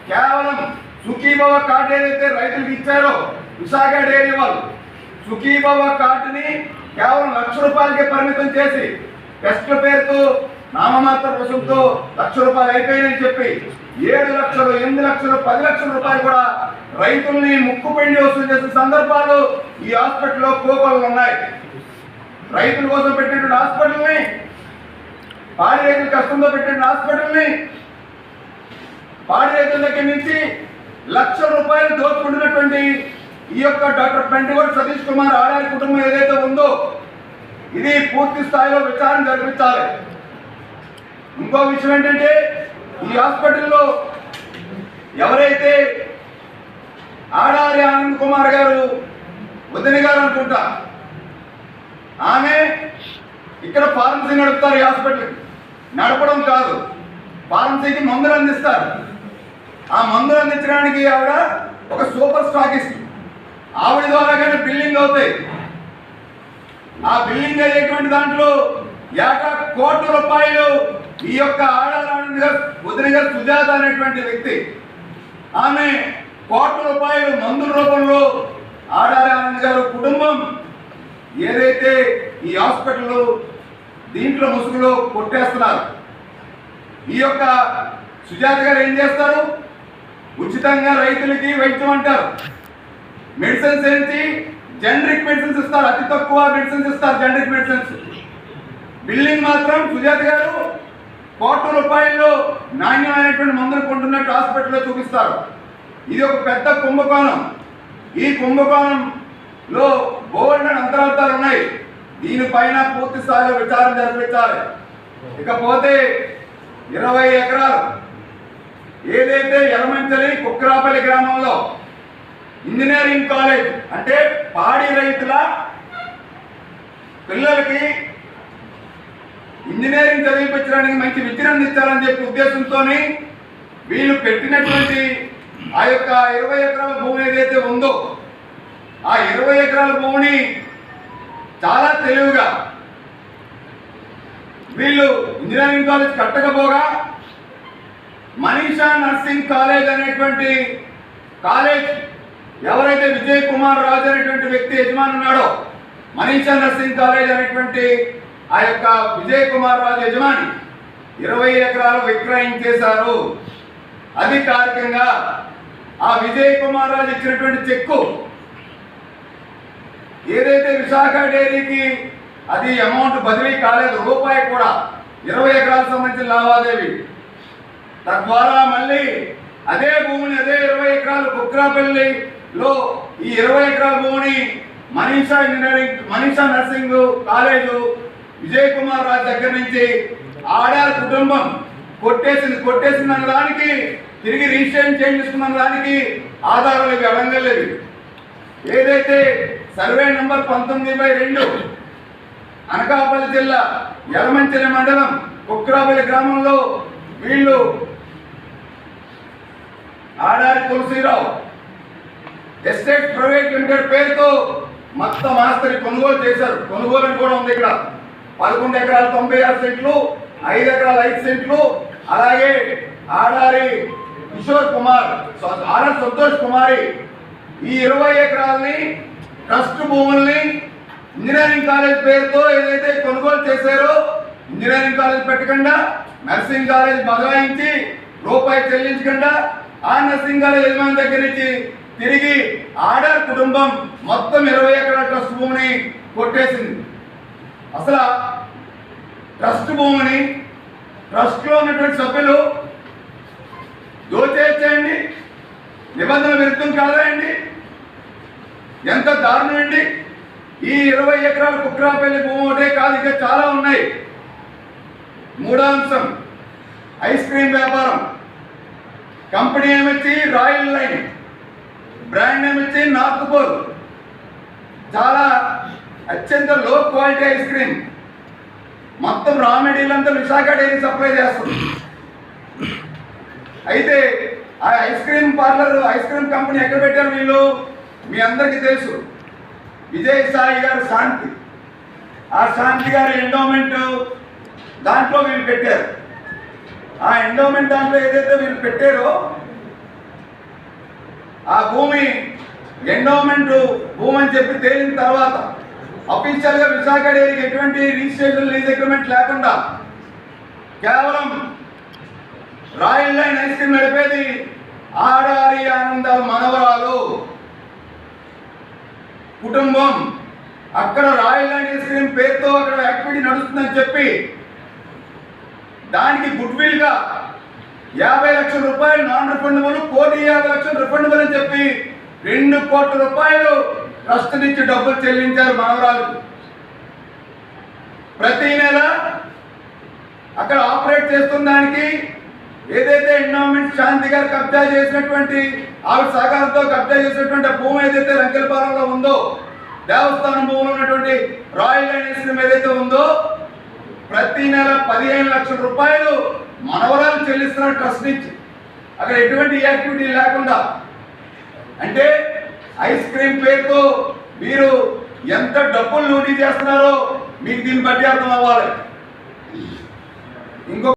కేవలం సుఖీభవ కార్డు ఏదైతే రైతులకు ఇచ్చారో విశాఖ డైరీ వాళ్ళు సుఖీభవ కార్డుని కేవలం ₹1,00,000కే పరిమితం చేసి టెస్ట్ల పేరుతో నామమాత్ర రుసుముతో ₹1,00,000 అయిపోయిందని చెప్పి 7 లక్షలు 8 లక్షలు 10 లక్షల రూపాయలు కూడా రైతుల్ని ముక్కుపిండి వసూలు చేసిన సందర్భాలు ఈ హాస్పిటల్లో కోకొల్లలు ఉన్నాయి. రైతుల కోసం పెట్టినటువంటి హాస్పిటల్ని, పాడి రైతుల కష్టంతో పెట్టిన హాస్పిటల్ని పాడి రైతుల దగ్గర నుంచి ₹1,00,000 దోచుకుంటున్నటువంటి ఈ యొక్క డాక్టర్ పెంటగోడు సతీష్ కుమార్ ఆడారి కుటుంబం ఏదైతే ఉందో ఇది పూర్తి స్థాయిలో విచారణ జరిపించాలి. ఇంకో విషయం ఏంటంటే ఈ హాస్పిటల్లో ఎవరైతే ఆడారి ఆనంద్ కుమార్ గారు వదిన గారు అనుకుంటా ఆమె ఇక్కడ ఫార్మసీ నడుపుతారు. ఈ హాస్పిటల్కి నడపడం కాదు, ఫార్మసీకి మందులు అందిస్తారు. ఆ మందులు అందించడానికి ఆవిడ ఒక సూపర్ స్టాకిస్ట్. ఆవిడ ద్వారాగానే బిల్లింగ్ అవుతాయి. ఆ బిల్లింగ్ అయ్యేటువంటి దాంట్లో ఏటా ₹1,00,00,000 ఈ యొక్క ఆడారి ఆనంద్ గారు వదిన గారు సుజాత అనేటువంటి వ్యక్తి ఆమె ₹1,00,00,000 మందుల రూపంలో ఆడారి ఆనంద్ గారు కుటుంబం ఏదైతే ఈ హాస్పిటల్ దీంట్లో ముసుగులో కొట్టేస్తున్నారు. ఈ యొక్క సుజాత గారు ఏం చేస్తారు? ఉచితంగా రైతులకి వైద్యం అంటారు. మెడిసిన్స్ ఏంటి? జనరిక్ మెడిసిన్స్ ఇస్తారు. అతి తక్కువ మెడిసిన్స్ ఇస్తారు, జనరిక్ మెడిసిన్స్. బిల్లింగ్ మాత్రం సుజాత గారు ₹1,00,00,000 నాణ్యమైనటువంటి మందులు కొంటున్నట్టు హాస్పిటల్లో చూపిస్తారు. ఇది ఒక పెద్ద కుంభకోణం. ఈ కుంభకోణంలో బోల్డ్ అంతరార్థాలు ఉన్నాయి. దీనిపైన పూర్తి స్థాయిలో విచారణ జరిపించాలి. ఇకపోతే 20 ఎకరాలు ఏదైతే యలమంచలి కుక్రాపల్లి గ్రామంలో ఇంజనీరింగ్ కాలేజ్ అంటే పాడి రైతుల పిల్లలకి ఇంజనీరింగ్ చదివించడానికి మంచి విద్యను అందించాలని చెప్పి ఉద్దేశంతో వీళ్ళు పెట్టినటువంటి ఆ యొక్క 20 ఎకరాల భూమి ఏదైతే ఉందో ఆ 20 ఎకరాల భూమిని చాలా తెలివిగా వీళ్ళు ఇంజనీరింగ్ కాలేజ్ కట్టకపోగా మనీషా నర్సింగ్ కాలేజ్ అనేటువంటి కాలేజ్ ఎవరైతే విజయ్ కుమార్ రాజు అనేటువంటి వ్యక్తి యజమాని ఉన్నాడో మనీషా నర్సింగ్ కాలేజ్ అనేటువంటి ఆ యొక్క విజయ్ కుమార్ రాజు యజమాని 20 ఎకరాలు విక్రయించేశారు. అధికారికంగా ఆ విజయ్ కుమార్ రాజు ఇచ్చినటువంటి చెక్కు ఏదైతే విశాఖ డైరీకి అది అమౌంట్ బదిలీ కాలేదు, రూపాయి కూడా 20 ఎకరాలకు సంబంధించిన లావాదేవీ. తద్వారా మళ్ళీ అదే భూమిని అదే 20 ఎకరాలు కుక్రాపల్లిలో ఈ 20 ఎకరాల భూమిని మనీషా నర్సింగ్ కాలేజు విజయ్ కుమార్ రాజు దగ్గర నుంచి ఆడారి కుటుంబం కొట్టేసింది అన్న దానికి తిరిగి రిజిస్ట్రేషన్ చేయించుకున్న దానికి ఆధారాలు ఇవి అడంగలేవి. ఏదైతే సర్వే నంబర్ 19/2 అనకాపల్లి జిల్లా యలమంచిలి మండలం కుక్రాపల్లి గ్రామంలో వీళ్ళు Adari Tulasi Rao estate private limited పేరుతో మొత్తం ఆస్తిని కొనుగోలు చేశారు. కొనుగోలు అని కూడా ఉంది ఇక్కడ. 11 ఎకరాల 96 సెంట్లు, 5 ఎకరాల 5 సెంట్లు, అలాగే ఆడారి కిషోర్ కుమార్, ఆడారి సంతోష్ కుమారి ఈ 20 ఎకరాలని ట్రస్ట్ భూముల్ని ఇంజనీరింగ్ కాలేజ్ పేరుతో ఏదైతే కొనుగోలు చేశారో ఇంజనీరింగ్ కాలేజ్ పెట్టకుండా నర్సింగ్ కాలేజ్ బదలాయించి రూపాయి చెల్లించకుండా ఆ నర్సింగ్ కాలేజ్ యజమాని దగ్గర నుంచి తిరిగి ఆడారి కుటుంబం మొత్తం 20 ఎకరాల ట్రస్ట్ భూమిని కొట్టేసింది. అసలు ట్రస్ట్ భూమిని ట్రస్ట్లో ఉన్నటువంటి సభ్యులు దోచేయండి, నిబంధనల విరుద్ధం కాదా అండి? ఎంత దారుణం అండి! ఈ 20 ఎకరాల కుక్రాపల్లి భూమి ఒకటే కాదు, ఇంకా చాలా ఉన్నాయి. మూడో అంశం ఐస్ క్రీమ్ వ్యాపారం. కంపెనీ ఏమొచ్చి రాయల్ లైన్, బ్రాండ్ నేమ్ వచ్చి నార్త్ పోల్. చాలా అత్యంత లో క్వాలిటీ ఐస్ క్రీమ్. మొత్తం రా మెటీరియల్ అంతా విశాఖ డైరీ సప్లై చేస్తుంది. అయితే ఆ ice cream parlour, ice cream company ఎక్కడ పెట్టారు వీళ్ళు? మీ అందరికీ తెలుసు, విజయ్ సాయి గారు శాంతి. ఆ శాంతి గారి ఎండోమెంట్ దాంట్లో వీళ్ళు పెట్టారు. ఆ ఎండోమెంట్ దాంట్లో ఏదైతే వీళ్ళు పెట్టారో ఆ భూమి ఎండోమెంట్ భూమి అని చెప్పి తేలిన తర్వాత అఫీషియల్ గా విశాఖ డైరీకి ఎటువంటి రిజిస్ట్రేషన్ లీజ్ అగ్రిమెంట్ లేకుండా కేవలం రాయల్ లైన్ ఐస్ క్రీమ్ నడిపేది ఆడారి ఆనందాల మనవరాలు కుటుంబం. అక్కడ రాయల్ లైన్ ఐస్ క్రీమ్ పేరుతో అక్కడ యాక్టివిటీ నడుస్తుందని చెప్పి దానికి గుడ్ విల్ గా 50 లక్షల రూపాయలు నాన్ రిఫండబుల్, 1,50,00,000 రిఫండబుల్ అని చెప్పి 2 కోట్ల రూపాయలు ట్రస్ట్ నుంచి డబ్బులు చెల్లించారు మనవరాలు. ప్రతి నెల అక్కడ ఆపరేట్ చేస్తున్న దానికి ఏదైతే ఎండోమెంట్ శాంతి గారు కబ్జా చేసినటువంటి ఆవిడ సహకారంతో కబ్జా చేసినటువంటి భూమి ఏదైతే రంకెలపాలెంలో ఉందో, దేవస్థానం భూమిలో ఉన్నటువంటి రాయల్ లైన్ ఐస్ క్రీమ్ ఏదైతే ఉందో, ప్రతి నెల 15 లక్షల రూపాయలు మనవరాలు చెల్లిస్తున్న ట్రస్ట్ నుంచి. అక్కడ ఎటువంటి యాక్టివిటీ లేకుండా. అంటే ఐస్ క్రీమ్ పేరుతో మీరు ఎంత డబ్బులు లూటీ చేస్తున్నారో మీకు దీన్ని బట్టి అర్థం అవ్వాలి. ఇంకో